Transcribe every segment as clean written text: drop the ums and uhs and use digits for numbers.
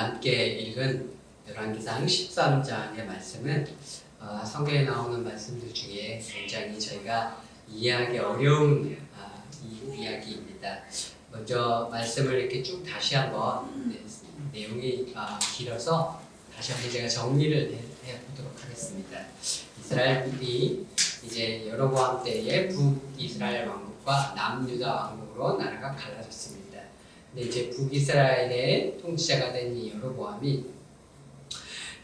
함께 읽은 열왕기상 13장의 말씀은 성경에 나오는 말씀들 중에 굉장히 저희가 이해하기 어려운 이야기입니다. 먼저 말씀을 이렇게 쭉 다시 한번 내용이 길어서 다시 한번 제가 정리를 해보도록 하겠습니다. 이스라엘이 이제 여로보암 때에 북이스라엘 왕국과 남유다 왕국으로 나라가 갈라졌습니다. 근데 이제 북이스라엘의 통치자가 된 이 여로보암이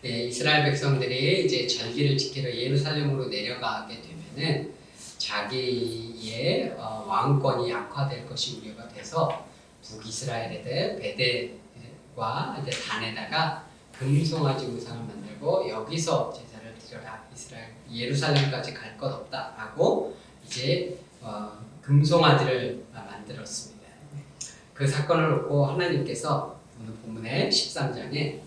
이스라엘 백성들이 이제 절기를 지키러 예루살렘으로 내려가게 되면은 자기의 왕권이 악화될 것이 우려가 돼서 북이스라엘에 대해 베델과 이제 단에다가 금송아지 우상을 만들고 여기서 제사를 드려라, 이스라엘 예루살렘까지 갈 것 없다라고 이제 금송아지를 만들었습니다. 그 사건을 놓고 하나님께서 오늘 본문의 13장에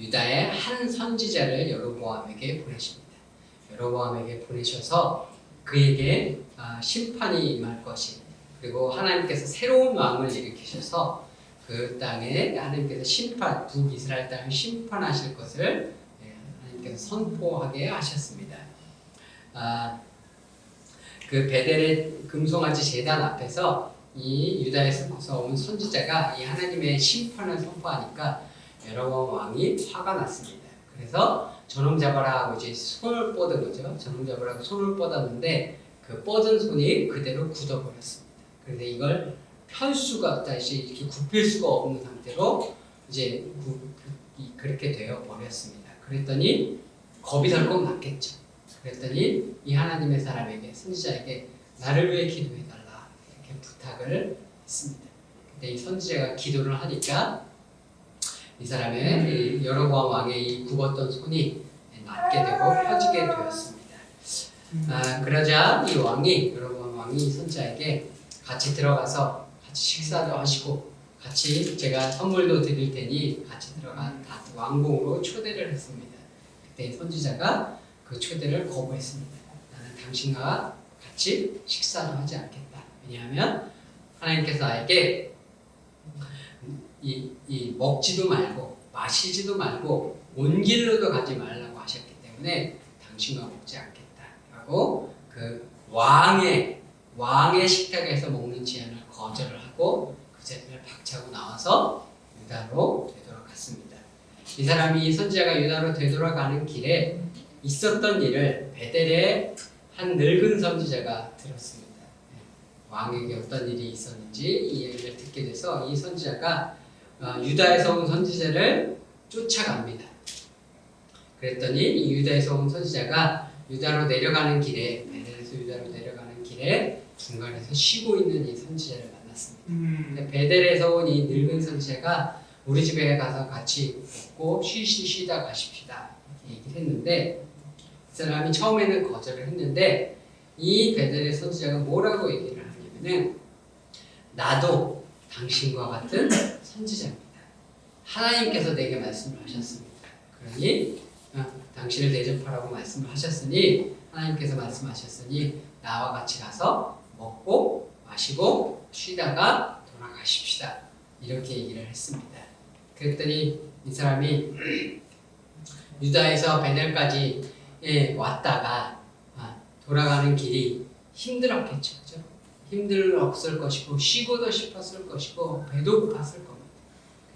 유다의 한 선지자를 여로보암에게 보내십니다. 여로보암에게 보내셔서 그에게 심판이 임할 것이, 그리고 하나님께서 새로운 왕을 일으키셔서 그 땅에 하나님께서 북이스라엘 땅을 심판하실 것을 하나님께서 선포하게 하셨습니다. 그 베델의 금송아지 제단 앞에서 이 유다에서 온 선지자가 이 하나님의 심판을 선포하니까 여로보암 왕이 화가 났습니다. 그래서 저놈 잡아라 하고 이제 손을 뻗은 거죠. 저놈 잡으라고 손을 뻗었는데 그 뻗은 손이 그대로 굳어버렸습니다. 그런데 이걸 펼 수가 없다, 이렇게 굽힐 수가 없는 상태로 이제 그렇게 되어 버렸습니다. 그랬더니 겁이 덜컥 났겠죠. 그랬더니 이 하나님의 사람에게, 선지자에게 나를 위해 기도해달라 이렇게 부탁을 했습니다. 그때 이 선지자가 기도를 하니까 이 사람의 이 여로보암 왕의 이 굽었던 손이 낫게 되고 펴지게 되었습니다. 그러자 이 왕이, 여로보암 왕이 이 선지자에게 같이 들어가서 같이 식사도 하시고 같이 제가 선물도 드릴 테니 같이 들어가 왕궁으로 초대를 했습니다. 그때 선지자가 그 초대를 거부했습니다. 나는 당신과 같이 식사도 하지 않겠다. 왜냐하면 하나님께서 나에게 먹지도 말고 마시지도 말고 온 길로도 가지 말라고 하셨기 때문에 당신과 먹지 않겠다라고 그 왕의 식탁에서 먹는 제안을 거절을 하고 그 자리를 박차고 나와서 유다로 되돌아갔습니다. 이 사람이, 선지자가 유다로 되돌아가는 길에 있었던 일을 베델의 한 늙은 선지자가 들었습니다. 왕에게 어떤 일이 있었는지 이 얘기를 듣게 돼서 이 선지자가 유다에서 온 선지자를 쫓아갑니다. 그랬더니 이 유다에서 온 선지자가 유다로 내려가는 길에, 베델에서 유다로 내려가는 길에 중간에서 쉬고 있는 이 선지자를 만났습니다. 베델에서 온 이 늙은 선지자가 우리 집에 가서 같이 먹고 쉬다 가십시다 이렇게 얘기를 했는데 그 사람이 처음에는 거절을 했는데 이 베델의 선지자가 뭐라고 얘기를 하냐면은 나도 당신과 같은 선지자입니다. 하나님께서 내게 말씀을 하셨습니다. 그러니 당신을 대접하라고 말씀을 하셨으니, 하나님께서 말씀하셨으니 나와 같이 가서 먹고 마시고 쉬다가 돌아가십시다 이렇게 얘기를 했습니다. 그랬더니 이 사람이 유다에서 베델까지 왔다가 돌아가는 길이 힘들었겠죠. 그죠? 힘들었을 것이고 쉬고도 싶었을 것이고 배도 고팠을 겁니다.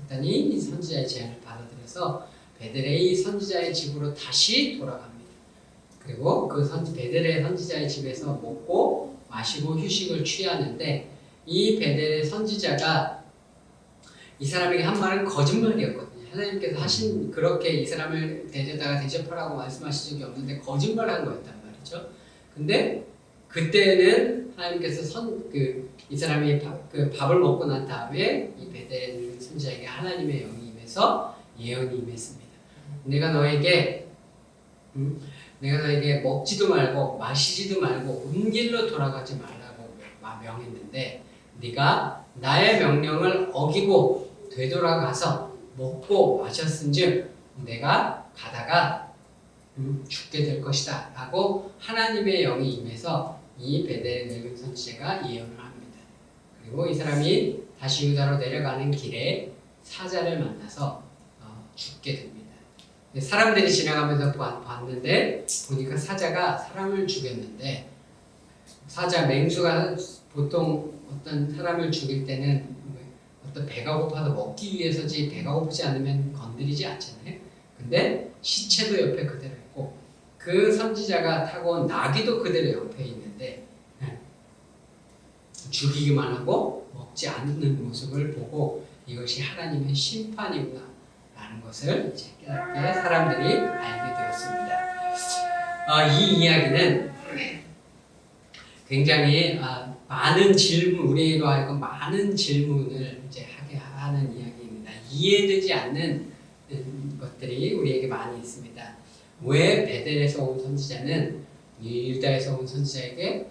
그랬더니 이 선지자의 제안을 받아들여서 베델의 선지자의 집으로 다시 돌아갑니다. 그리고 그 베델의 선지자의 집에서 먹고 마시고 휴식을 취하는데 이 베델의 선지자가 이 사람에게 한 말은 거짓말이었거든요. 하나님께서 하신 그렇게 이 사람을 대접하라고 말씀하신 적이 없는데 거짓말한 거였단 말이죠. 근데 그때는 하나님께서 이 사람이 밥을 먹고 난 다음에 이 베델 선지자에게 하나님의 영이 임해서 예언이 임했습니다. 내가 너에게 먹지도 말고 마시지도 말고 온 길로 돌아가지 말라고 명했는데 네가 나의 명령을 어기고 되돌아가서 먹고 마셨은즉 내가 가다가 죽게 될 것이다 라고 하나님의 영이 임해서 이 베델의 늙은 선지자가 예언을 합니다. 그리고 이 사람이 다시 유다로 내려가는 길에 사자를 만나서 죽게 됩니다. 사람들이 지나가면서 봤는데 보니까 사자가 사람을 죽였는데 사자 맹수가 보통 어떤 사람을 죽일 때는 어떤 배가 고파서 먹기 위해서지 배가 고프지 않으면 건드리지 않잖아요. 근데 시체도 옆에 그대로 있고 그 선지자가 타고 온 나귀도 그대로 옆에 있는데 죽이기만 하고 먹지 않는 모습을 보고 이것이 하나님의 심판이구나 라는 것을 이제 깨닫게 사람들이 알게 되었습니다. 이 이야기는 굉장히 많은 질문, 우리로 하여금 많은 질문을 이제 하게 하는 이야기입니다. 이해되지 않는 것들이 우리에게 많이 있습니다. 왜 베델에서 온 선지자는 유다에서 온 선지자에게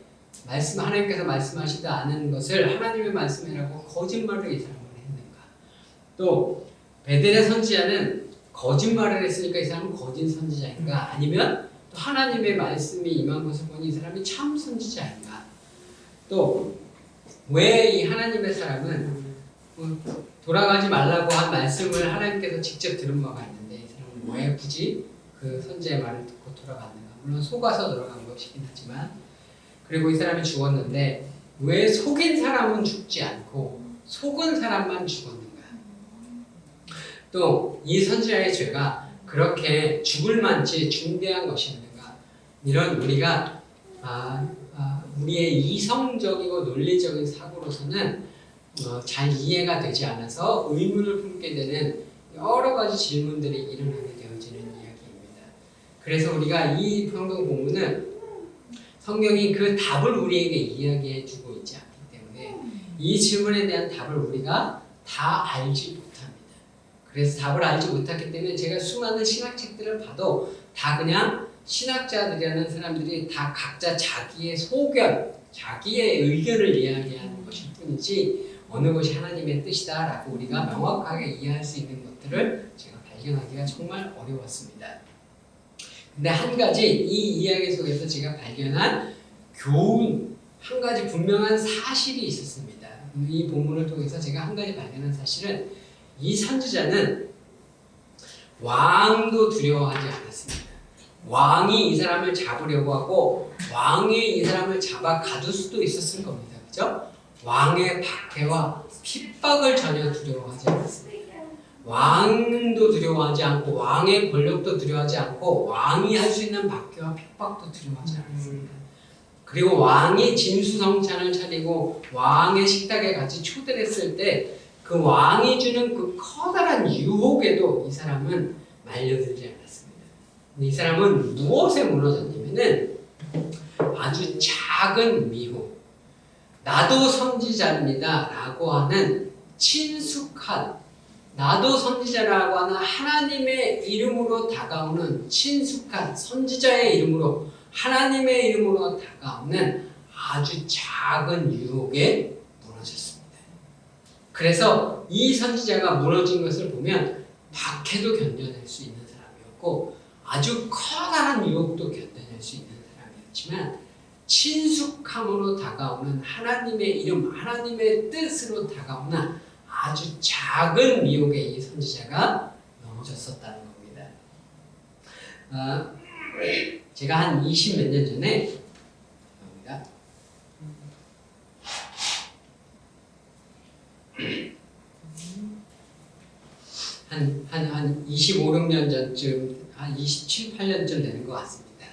하나님께서 말씀하시지 않은 것을 하나님의 말씀이라고 거짓말을 이 사람은 했는가? 또 베델의 선지자는 거짓말을 했으니까 이 사람은 거짓 선지자인가? 아니면 또 하나님의 말씀이 임한 것을 보니 이 사람이 참 선지자인가? 또 왜 이 하나님의 사람은 돌아가지 말라고 한 말씀을 하나님께서 직접 들은 바가 있는데 이 사람은 왜 굳이 그 선지자의 말을 듣고 돌아갔는가? 물론 속아서 돌아간 것이긴 하지만 그리고 이 사람이 죽었는데 왜 속인 사람은 죽지 않고 속은 사람만 죽었는가? 또 이 선지자의 죄가 그렇게 죽을 만치 중대한 것이었는가? 이런 우리가 우리의 이성적이고 논리적인 사고로서는 잘 이해가 되지 않아서 의문을 품게 되는 여러 가지 질문들이 일어나게 되어지는 이야기입니다. 그래서 우리가 이 성경 본문은 성경이 그 답을 우리에게 이야기해 주고 있지 않기 때문에 이 질문에 대한 답을 우리가 다 알지 못합니다. 그래서 답을 알지 못했기 때문에 제가 수많은 신학책들을 봐도 다 그냥 신학자들이라는 사람들이 다 각자 자기의 소견, 자기의 의견을 이야기하는 것일 뿐이지 어느 것이 하나님의 뜻이다라고 우리가 명확하게 이해할 수 있는 것들을 제가 발견하기가 정말 어려웠습니다. 근데 한 가지 이 이야기 속에서 제가 발견한 교훈, 한 가지 분명한 사실이 있었습니다. 이 본문을 통해서 제가 한 가지 발견한 사실은 이 선지자는 왕도 두려워하지 않았습니다. 왕이 이 사람을 잡으려고 하고 왕이 이 사람을 잡아 가둘 수도 있었을 겁니다. 그죠? 왕의 박해와 핍박을 전혀 두려워하지 않았습니다. 왕도 두려워하지 않고 왕의 권력도 두려워하지 않고 왕이 할 수 있는 박해와 핍박도 두려워하지 않았습니다. 그리고 왕이 진수성찬을 차리고 왕의 식탁에 같이 초대를 했을 때 그 왕이 주는 그 커다란 유혹에도 이 사람은 말려들지 않았습니다. 이 사람은 무엇에 무너졌냐면은 아주 작은 미혹, 나도 선지자입니다 라고 하는 친숙한, 나도 선지자라고 하는 하나님의 이름으로 다가오는 친숙한 선지자의 이름으로 하나님의 이름으로 다가오는 아주 작은 유혹에 무너졌습니다. 그래서 이 선지자가 무너진 것을 보면 박해도 견뎌낼 수 있는 사람이었고 아주 커다란 유혹도 견뎌낼 수 있는 사람이었지만 친숙함으로 다가오는 하나님의 이름, 하나님의 뜻으로 다가오는 아주 작은 미혹에 이 선지자가 넘어졌었다는 겁니다. 제가 한 20 몇 년 전에 한 25, 6년 전쯤, 한 27, 8년쯤 되는 것 같습니다.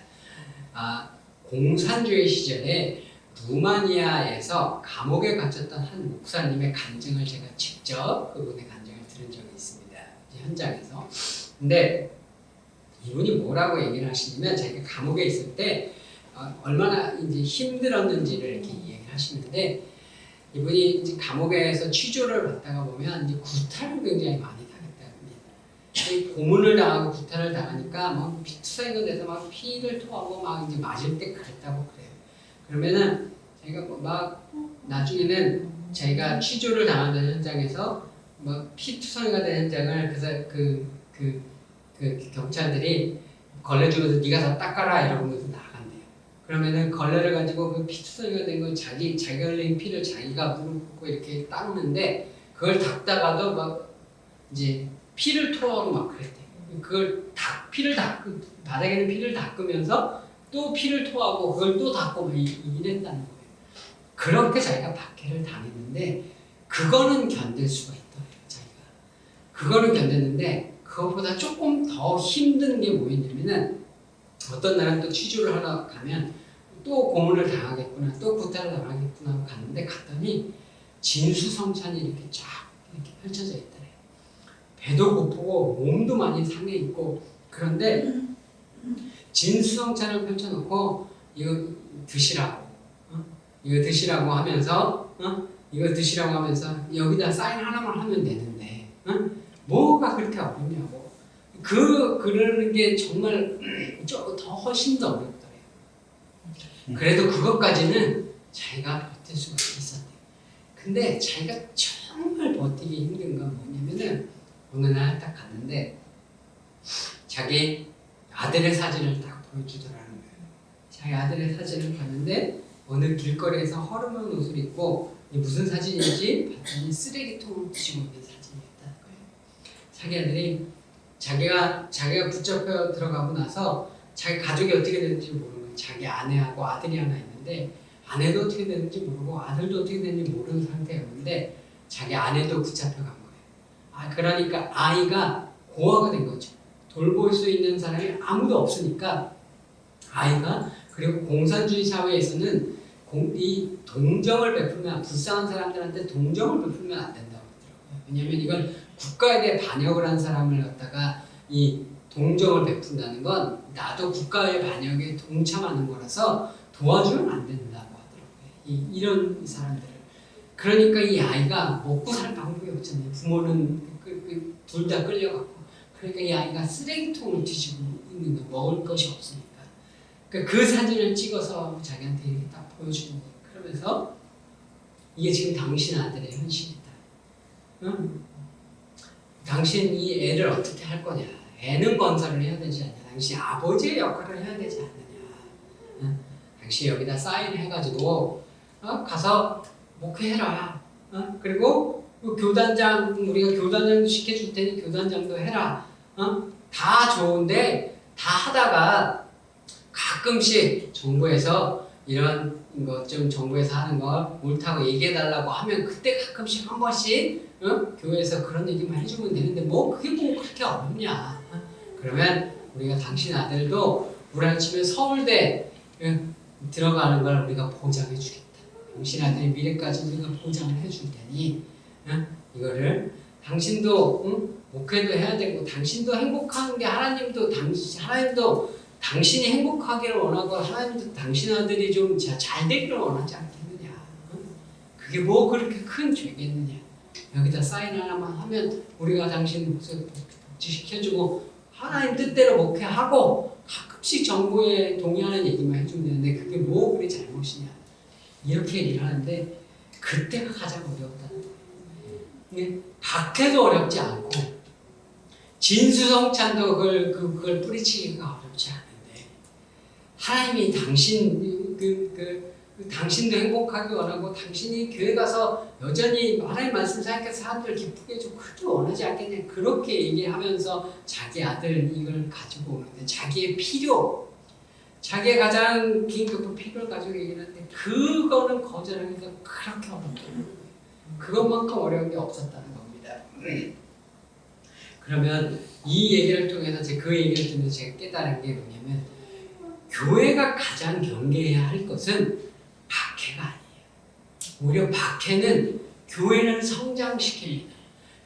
공산주의 시절에 루마니아에서 감옥에 갇혔던 한 목사님의 간증을 제가 직접 그분의 간증을 들은 적이 있습니다. 현장에서. 근데 이분이 뭐라고 얘기를 하시냐면 자기가 감옥에 있을 때 얼마나 이제 힘들었는지를 이렇게 얘기를 하시는데 이분이 이제 감옥에서 취조를 받다가 보면 이제 구타를 굉장히 많이 당했답니다. 고문을 당하고 구타를 당하니까 막 피투성이가 돼서 막 피를 토하고 막 이제 맞을 때 그랬다고 그래요. 그러면은 자기가 막 나중에는 자기가 취조를 당하는 현장에서 막 피투성이가 된 현장을 그래서 그 경찰들이 걸레 주면서 네가 다 닦아라 이러면서 나간대요. 그러면은 걸레를 가지고 그 피투성이가 된 걸 자기가 흘린 피를 자기가 물을 붓고 이렇게 닦는데 그걸 닦다가도 막 이제 피를 토하고 막 그랬대. 그걸 피를 바닥에는 피를 닦으면서 또 피를 토하고 그걸 또 닦고 막 이랬다는 거예요. 그렇게 자기가 박해를 당했는데 그거는 견딜 수가 있더래요. 자기가 그거는 견뎠는데 그것보다 조금 더 힘든 게 뭐였냐면은 어떤 날은 또 취조를 하러 가면 또 고문을 당하겠구나, 또 구타를 당하겠구나 하고 갔더니 진수성찬이 이렇게 쫙 이렇게 펼쳐져 있더래요. 배도 고프고 몸도 많이 상해 있고 그런데 진수성찬을 펼쳐놓고 이거 드시라고, 이거 드시라고 하면서, 이거 드시라고 하면서 여기다 사인 하나만 하면 되는데, 뭐가 그렇게 어렵냐고. 그러는 게 정말 더 훨씬 더 어렵더래요. 그래도 그것까지는 자기가 버틸 수가 있었대요. 근데 자기가 정말 버티기 힘든 건 뭐냐면은 어느 날 딱 갔는데 자기 아들의 사진을 딱 보여주더라는 거예요. 자기 아들의 사진을 봤는데 어느 길거리에서 허름한 옷을 입고 무슨 사진인지 봤더니 쓰레기통을 뒤지고 있는 사진이었다는 거예요. 자기 아들이 자기가 붙잡혀 들어가고 나서 자기 가족이 어떻게 되는지 모르는 거예요. 자기 아내하고 아들이 하나 있는데 아내도 어떻게 되는지 모르고 아들도 어떻게 되는지 모르는 상태였는데 자기 아내도 붙잡혀 간 거예요. 그러니까 아이가 고아가 된 거죠. 돌볼 수 있는 사람이 아무도 없으니까 아이가, 그리고 공산주의 사회에서는 이 동정을 베풀면, 불쌍한 사람들한테 동정을 베풀면 안 된다고 하더라고요. 왜냐하면 이건 국가에 대해 반역을 한 사람을 갖다가 이 동정을 베푼다는 건 나도 국가의 반역에 동참하는 거라서 도와주면 안 된다고 하더라고요. 이런 사람들을. 그러니까 이 아이가 먹고 살 방법이 없잖아요. 부모는 둘 다 끌려갔고. 그러니까 이 아이가 쓰레기통을 뒤지고 있는 거, 먹을 것이 없으니까. 그러니까 그 사진을 찍어서 자기한테 이렇게 딱 보여주는 거예요. 그러면서 이게 지금 당신 아들의 현실이다. 응? 당신 이 애를 어떻게 할 거냐. 애는 건설을 해야 되지 않냐. 당신 아버지의 역할을 해야 되지 않느냐. 응? 당신 여기다 사인해가지고 가서 목회해라. 그리고 교단장, 우리가 교단장도 시켜줄 테니 교단장도 해라. 다 좋은데 다 하다가 가끔씩 정부에서 이런 것 좀 정부에서 하는 거 옳다고 얘기해달라고 하면 그때 가끔씩 한 번씩 교회에서 그런 얘기만 해주면 되는데 뭐 그게 뭐 그렇게 어렵냐. 그러면 우리가 당신 아들도 우라치면 서울대 들어가는 걸 우리가 보장해 주겠다. 당신 아들의 미래까지 우리가 보장을 해줄 테니 이거를 당신도 목회도 해야 되고 당신도 행복한 게 하나님도 당신이 행복하기를 원하고 하나님도 당신 아들이 좀 잘 되기를 원하지 않겠느냐. 그게 뭐 그렇게 큰 죄겠느냐. 여기다 사인 하나만 하면 우리가 당신 복지시켜주고 하나님 뜻대로 목회하고 가끔씩 정부에 동의하는 얘기만 해주면 되는데 그게 뭐 우리 잘못이냐. 이렇게 얘기를 하는데 그때가 가장 어려웠다는 거예요. 박해도 어렵지 않고 진수성찬도 그걸 뿌리치기가 어렵지 않은데 하나님이 당신도 행복하게 원하고 당신이 교회 가서 여전히 하나님 말씀 생각해서 사람들 기쁘게 해주고 그렇게 원하지 않겠냐. 그렇게 얘기하면서 자기 아들 이걸 가지고 오는데 자기의 필요, 자기의 가장 긴급한 필요를 가지고 얘기하는데 그거는 거절하기가 그렇게 어렵다는 거예요. 그것만큼 어려운 게 없었다는 겁니다. 그러면 이 얘기를 통해서 그 얘기를 통해서 제가 깨달은 게 뭐냐면 교회가 가장 경계해야 할 것은 박해가 아니에요. 오히려 박해는 교회는 성장시킵니다.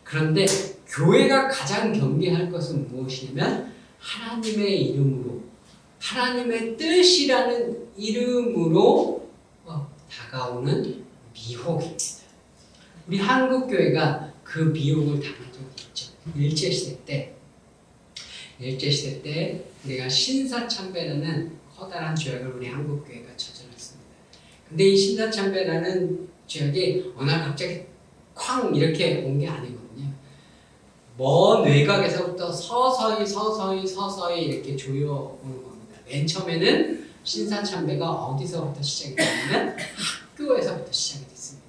그런데 교회가 가장 경계할 것은 무엇이냐면 하나님의 이름으로, 하나님의 뜻이라는 이름으로 다가오는 미혹입니다. 우리 한국교회가 그 미혹을 당한 적이 있죠. 일제시대 때 우리가 신사참배라는 커다란 죄악을 우리 한국교회가 저질렀습니다. 근데 이 신사참배라는 죄악이 어느 날 갑자기 쾅 이렇게 온 게 아니거든요. 먼 외곽에서부터 서서히 이렇게 조여오는 겁니다. 맨 처음에는 신사참배가 어디서부터 시작이 됐냐면 학교에서부터 시작이 됐습니다.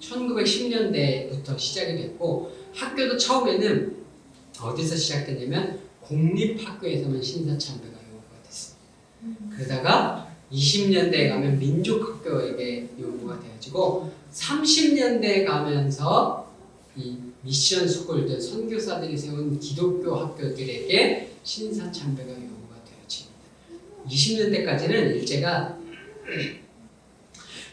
1910년대부터 시작이 됐고 학교도 처음에는 어디서 시작됐냐면 공립학교에서만 신사참배가 요구가 됐습니다. 그러다가 20년대에 가면 민족학교에게 요구가 되어지고 30년대에 가면서 이 미션 스쿨들 선교사들이 세운 기독교 학교들에게 신사참배가 요구가 되어집니다. 20년대까지는 일제가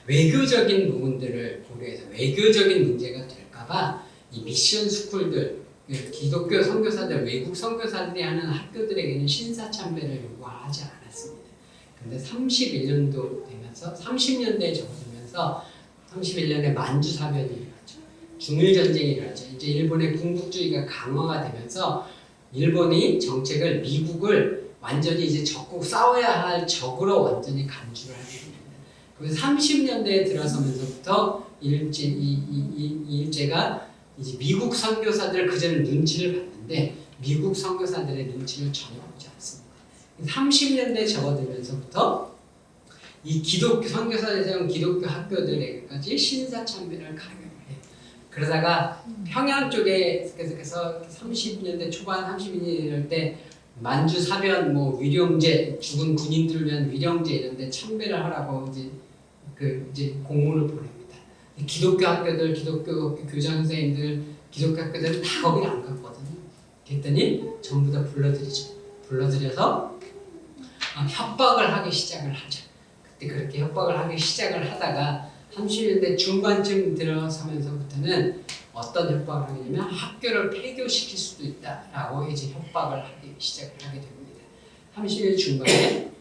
외교적인 부분들을 고려해서 외교적인 문제가 될까봐 이 미션 스쿨들 기독교 선교사들 외국 선교사들이 하는 학교들에게는 신사참배를 요구하지 않았습니다. 근데 31년도 되면서 30년대에 접어들면서 31년에 만주사변이 일어났죠. 중일전쟁이 일어났죠. 이제 일본의 군국주의가 강화가 되면서 일본이 정책을 미국을 완전히 이제 적국 싸워야 할 적으로 완전히 간주를 하게 됩니다. 그래서 30년대에 들어서면서부터 일제가 이제 미국 선교사들 그전에 눈치를 봤는데 미국 선교사들의 눈치를 전혀 보지 않습니다. 30년대에 접어들면서부터 이 기독교 선교사들이 세운 기독교 학교들에게까지 신사참배를 강요를 해요. 그러다가 평양 쪽에 그래서 30년대 초반 32년 이럴 때 만주 사변 뭐 위령제 죽은 군인들을 위한 위령제 이런데 참배를 하라고 이제 공문을 보냅니다. 기독교 학교들, 기독교 교장 선생님들, 기독교 학교들은 다 거기 안 갔거든요. 그랬더니 전부 다 불러들이죠. 불러들여서 협박을 하기 시작을 하죠. 그때 그렇게 협박을 하기 시작을 하다가 30년대 중반쯤 들어서면서부터는 어떤 협박을 하냐면 학교를 폐교시킬 수도 있다라고 이제 협박을 하기 시작을 하게 됩니다. 30년대 중반에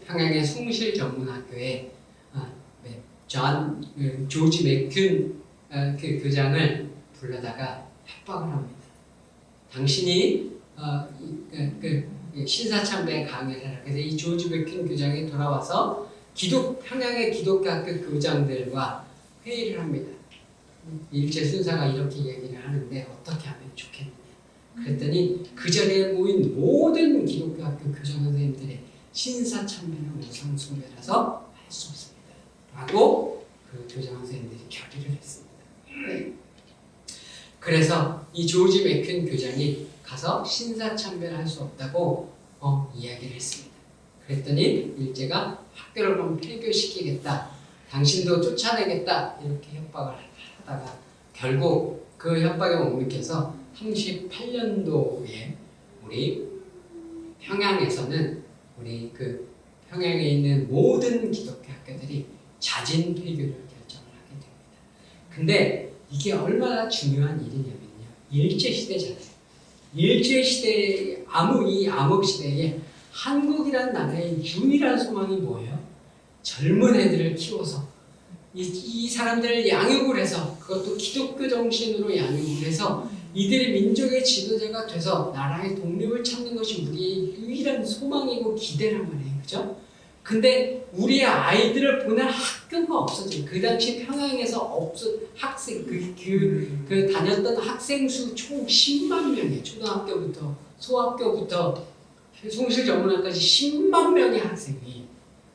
평양의 숭실 전문학교에 조지 맥큠 그 교장을 불러다가 협박을 합니다. 당신이 신사참배 강의를 하라. 그래서 이 조지 맥큠 교장이 돌아와서 평양의 기독교 학교 교장들과 회의를 합니다. 일제 순사가 이렇게 얘기를 하는데 어떻게 하면 좋겠느냐. 그랬더니 그 자리에 모인 모든 기독교 학교 교장 선생님들의 신사참배는 우상숭배라서 할 수 없습니다. 라고 그 교장 선생님들이 결의를 했습니다. 그래서 이 조지 맥큠 교장이 가서 신사참배를 할 수 없다고 이야기를 했습니다. 그랬더니 일제가 학교를 그럼 폐교시키겠다. 당신도 쫓아내겠다. 이렇게 협박을 하다가 결국 그 협박에 못 미쳐서 38년도에 우리 평양에서는 우리 그 평양에 있는 모든 기독교 학교들이 자진 폐교를 결정을 하게 됩니다. 근데 이게 얼마나 중요한 일이냐면요. 일제시대잖아요. 일제시대 이 암흑시대에 한국이란 나라의 유일한 소망이 뭐예요? 젊은 애들을 키워서 이 사람들을 양육을 해서 그것도 기독교 정신으로 양육을 해서 이들이 민족의 지도자가 돼서 나라의 독립을 찾는 것이 우리의 유일한 소망이고 기대란 말이에요. 그죠? 근데 우리의 아이들을 보낼 학교가 없어져요. 그 당시 평양에서 학생 그 다녔던 학생 수 총 10만 명이에요. 초등학교부터 소학교부터 숭실 전문학까지 10만 명의 학생이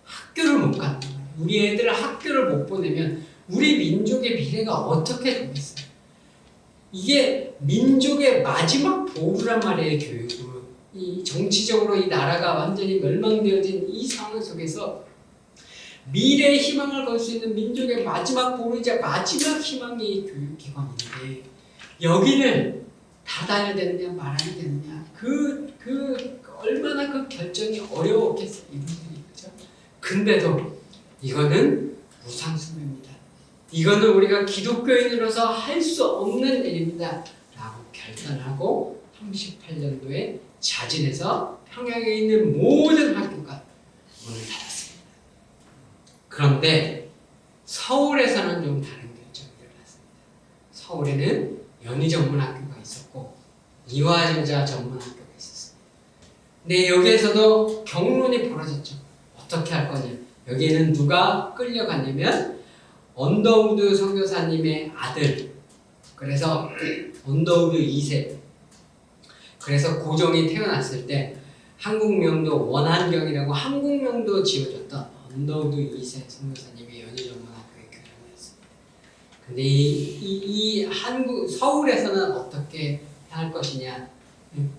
학교를 못 가는 거예요. 우리 애들을 학교를 못 보내면 우리 민족의 미래가 어떻게 되겠어요? 이게 민족의 마지막 보루란 말이에요. 교육은. 이 정치적으로 이 나라가 완전히 멸망되어진 이 상황 속에서 미래의 희망을 걸 수 있는 민족의 마지막 보루이자 마지막 희망이 교육기관인데 여기를 닫아야 되느냐 말아야 되느냐 얼마나 그 결정이 어려웠겠어요. 이분들이. 그죠? 근데도 이거는 무상숭배입니다. 이거는 우리가 기독교인으로서 할 수 없는 일입니다. 라고 결단하고 38년도에 자진해서 평양에 있는 모든 학교가 문을 닫았습니다. 그런데 서울에서는 좀 다른 결정이 일어났습니다. 서울에는 연희전문학교가 있었고 이화여자 전문학교가 있었습니다. 근데 여기에서도 경론이 벌어졌죠. 어떻게 할 거냐. 여기에는 누가 끌려갔냐면 언더우드 선교사님의 아들, 그래서 언더우드 2세. 그래서 고종이 태어났을 때 한국명도 원한경이라고 한국명도 지어줬던 언더우드 2세 선교사님이 연희전문학교의 교장이었습니다. 근데 이 한국 서울에서는 어떻게 할 것이냐?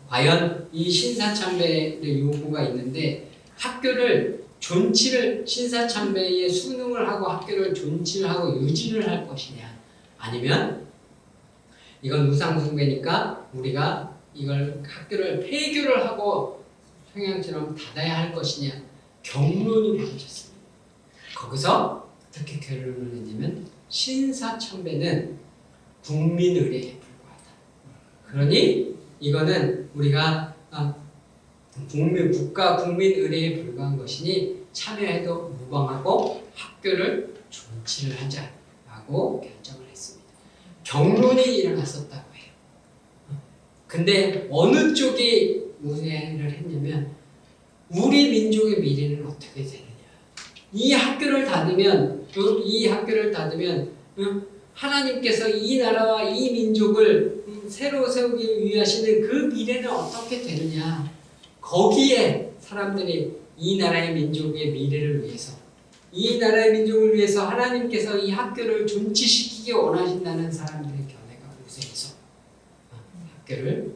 과연 이 신사참배의 요구가 있는데 학교를 존치를 신사참배의 수능을 하고 학교를 존치를 하고 유지를 할 것이냐? 아니면 이건 우상숭배니까 우리가 이걸 학교를 폐교를 하고 평양처럼 닫아야 할 것이냐? 경론이 벌어졌습니다. 거기서 어떻게 결론을 내냐면 신사참배는 국민의례에 불과하다. 그러니 이거는 우리가 국가 국민의례에 불과한 것이니 참여해도 무방하고 학교를 존치를 하자라고 결정을 했습니다. 경론이 일어났었다고 해요. 근데 어느 쪽이 우세를 했냐면 우리 민족의 미래는 어떻게 되느냐. 이 학교를 닫으면 하나님께서 이 나라와 이 민족을 새로 세우기 위하시는 그 미래는 어떻게 되느냐. 거기에 사람들이 이 나라의 민족의 미래를 위해서 이 나라의 민족을 위해서 하나님께서 이 학교를 존치시키기 원하신다는 사람들의 견해가 우세해서 학교를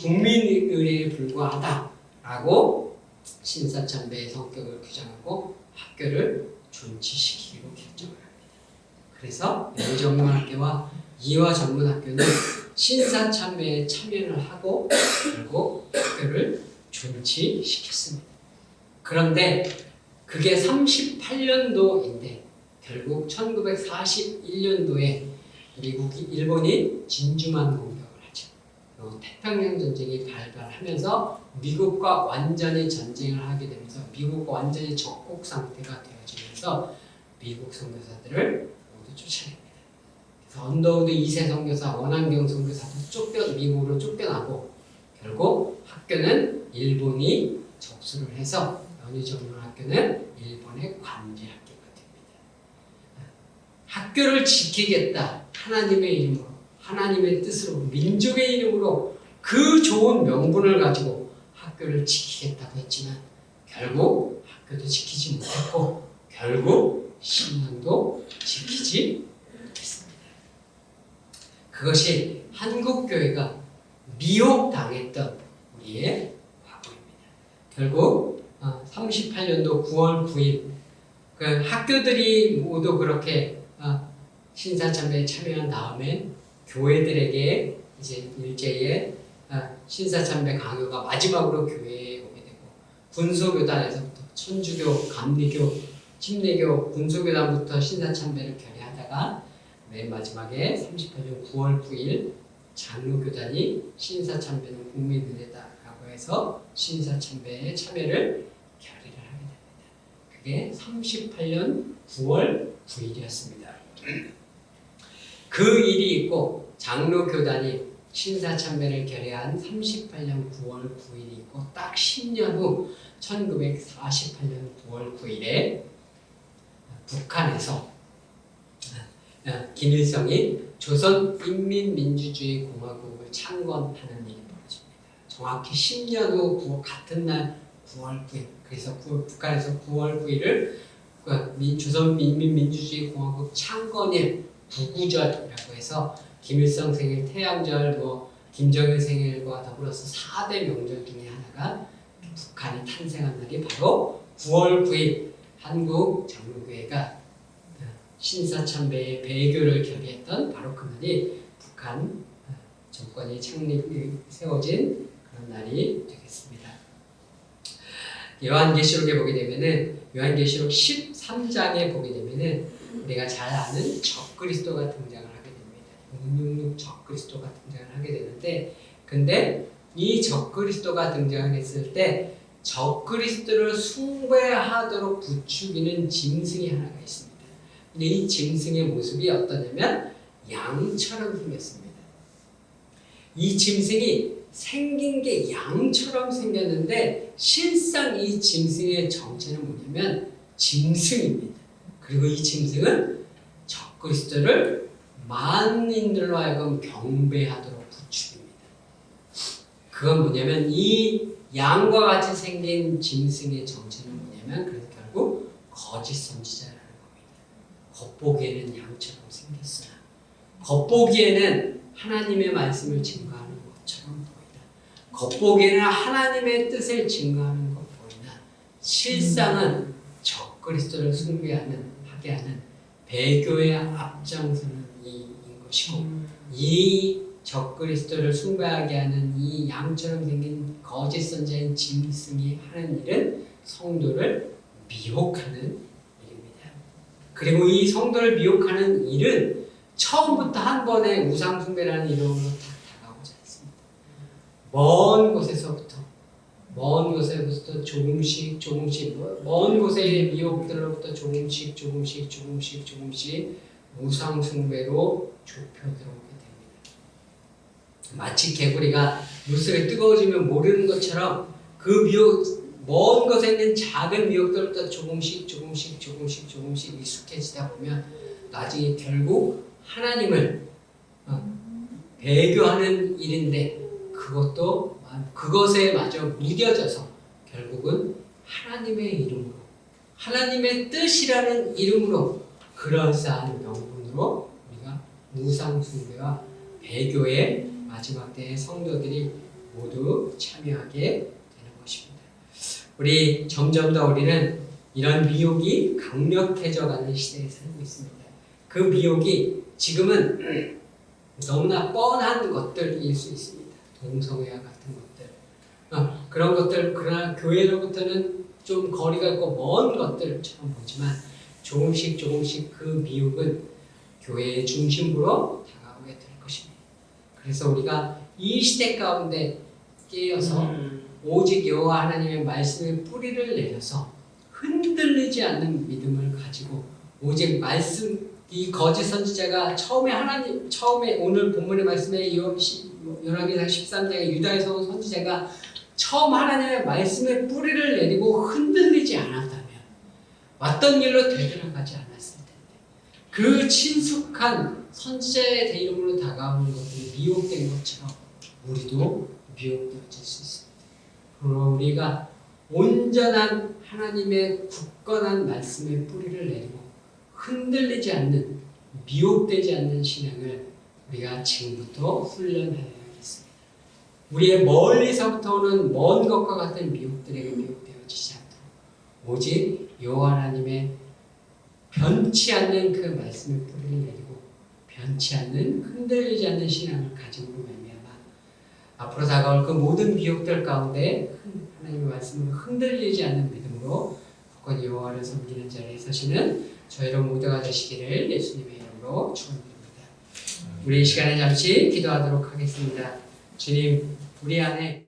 국민의례에 불과하다라고 신사참배의 성격을 규정하고 학교를 존치시키기로 결정을 합니다. 그래서 영전문학교와 이화전문학교는 신사참배에 참여를 하고 결국 학교를 존치시켰습니다. 그런데 그게 38년도인데 결국 1941년도에 일본이 진주만 공격을 하죠. 태평양 전쟁이 발발하면서 미국과 완전히 전쟁을 하게 되면서 미국과 완전히 적국 상태가 되어지면서 미국 선교사들을 모두 쫓아냅니다. 그래서 언더우드 2세 선교사, 원한경 선교사도 미국으로 쫓겨나고 결국 학교는 일본이 접수를 해서 연희전문학교는 일본의 관제 학교가 됩니다. 학교를 지키겠다. 하나님의 이름으로, 하나님의 뜻으로, 민족의 이름으로 그 좋은 명분을 가지고 학교를 지키겠다고 했지만 결국 학교도 지키지 못했고 결국 신앙도 지키지 못했습니다. 그것이 한국교회가 미혹당했던 우리의 과거입니다. 결국 38년도 9월 9일 그 학교들이 모두 그렇게 신사참배에 참여한 다음에 교회들에게 이제 일제의 신사참배 강요가 마지막으로 교회에 오게 되고 군소교단에서부터 천주교, 감리교, 침례교, 군소교단부터 신사참배를 결의하다가 맨 마지막에 38년 9월 9일 장로교단이 신사참배는 국민의례다라고 해서 신사참배에 참여를 결의를 하게 됩니다. 그게 38년 9월 9일이었습니다. 그 일이 있고 장로교단이 신사참배를 결의한 38년 9월 9일이 있고 딱 10년 후 1948년 9월 9일에 북한에서 김일성이 조선인민민주주의공화국을 창건하는 일이 벌어집니다. 정확히 10년 후 같은 날 9월 9일 그래서 북한에서 9월 9일을 조선인민민주주의공화국 창건일 구구절이라고 해서 김일성 생일, 태양절, 김정일 생일과 더불어서 4대 명절 중에 하나가 북한이 탄생한 날이 바로 9월 9일 한국 장로교회가 신사참배의 배교를 결의했던 바로 그 날이 북한 정권이 세워진 그런 날이 되겠습니다. 요한계시록에 보게 되면은 요한계시록 13장에 보게 되면은 우리가 잘 아는 적그리스도가 등장을 하게 됩니다. 666 적그리스도가 등장을 하게 되는데 근데 이 적그리스도가 등장을 했을 때 적그리스도를 숭배하도록 부추기는 짐승이 하나가 있습니다. 근데 이 짐승의 모습이 어떠냐면 양처럼 생겼습니다. 이 짐승이 생긴 게 양처럼 생겼는데 실상 이 짐승의 정체는 뭐냐면 짐승입니다. 그리고 이 짐승은 적그리스도를 만인들로 하여금 경배하도록 부추깁니다. 그건 뭐냐면 이 양과 같이 생긴 짐승의 정체는 뭐냐면 그래서 결국 거짓 선지자라는 겁니다. 겉보기에는 양처럼 생겼으나 겉보기에는 하나님의 말씀을 증거하는 것처럼 보이다. 겉보기에는 하나님의 뜻을 증거하는 것 보이나 실상은 적그리스도를 하게 하는 배교의 앞장서는 이인 것이고 이 적그리스도를 숭배하게 하는 이 양처럼 생긴 거짓 선자인 짐승이 하는 일은 성도를 미혹하는 일입니다. 그리고 이 성도를 미혹하는 일은 처음부터 한 번에 우상 숭배라는 이름으로 다가오지 않습니다. 먼 곳에부터 조금씩 먼 곳의 미혹들로부터 조금씩 우상 숭배로 좁혀 들어오게 됩니다. 마치 개구리가 물속에 뜨거워지면 모르는 것처럼 그 먼 곳에 있는 작은 미혹들부터 조금씩 익숙해지다 보면 나중에 결국 하나님을 배교하는 일인데 그것에 마저 무뎌져서 결국은 하나님의 이름으로 하나님의 뜻이라는 이름으로 그럴싸한 명분으로 우리가 우상 숭배와 배교의 마지막 때의 성도들이 모두 참여하게 되는 것입니다. 점점 더 우리는 이런 미혹이 강력해져가는 시대에 살고 있습니다. 그 미혹이 지금은 너무나 뻔한 것들일 수 있습니다. 동성애와 같은 것들, 그런 것들, 그러나 교회로부터는 좀 거리가 있고 먼 것들처럼 보지만 조금씩 그 미혹은 교회의 중심부로 다가오게 될 것입니다. 그래서 우리가 이 시대 가운데 깨어서 오직 여호와 하나님의 말씀의 뿌리를 내려서 흔들리지 않는 믿음을 가지고 오직 말씀 이 거짓 선지자가 처음에 오늘 본문의 말씀에 요나기상 13장에 유다에서 온 선지자가 처음 하나님의 말씀의 뿌리를 내리고 흔들리지 않았다면 왔던 일로 되돌아가지 않았을 텐데 그 친숙한 선지자의 이름으로 다가오는 것들이 미혹된 것처럼 우리도 미혹되어질 수 있습니다. 그러나 우리가 온전한 하나님의 굳건한 말씀의 뿌리를 내리고 흔들리지 않는 미혹되지 않는 신앙을 우리가 지금부터 훈련하여야겠습니다. 우리의 멀리서부터 오는 먼 것과 같은 미혹들에게 미혹되어지지 않도록 오직 여호와 하나님의 변치 않는 그 말씀의 뿌리를 내리고 변치 않는 흔들리지 않는 신앙을 가짐으로 말미암아 앞으로 다가올 그 모든 미혹들 가운데 하나님의 말씀을 흔들리지 않는 믿음으로 굳건히 여호와를 섬기는 자리에 서시는 저희로 모두가 되시기를 예수님의 이름으로 축원드립니다. 우리 이 시간에 잠시 기도하도록 하겠습니다. 주님, 우리 안에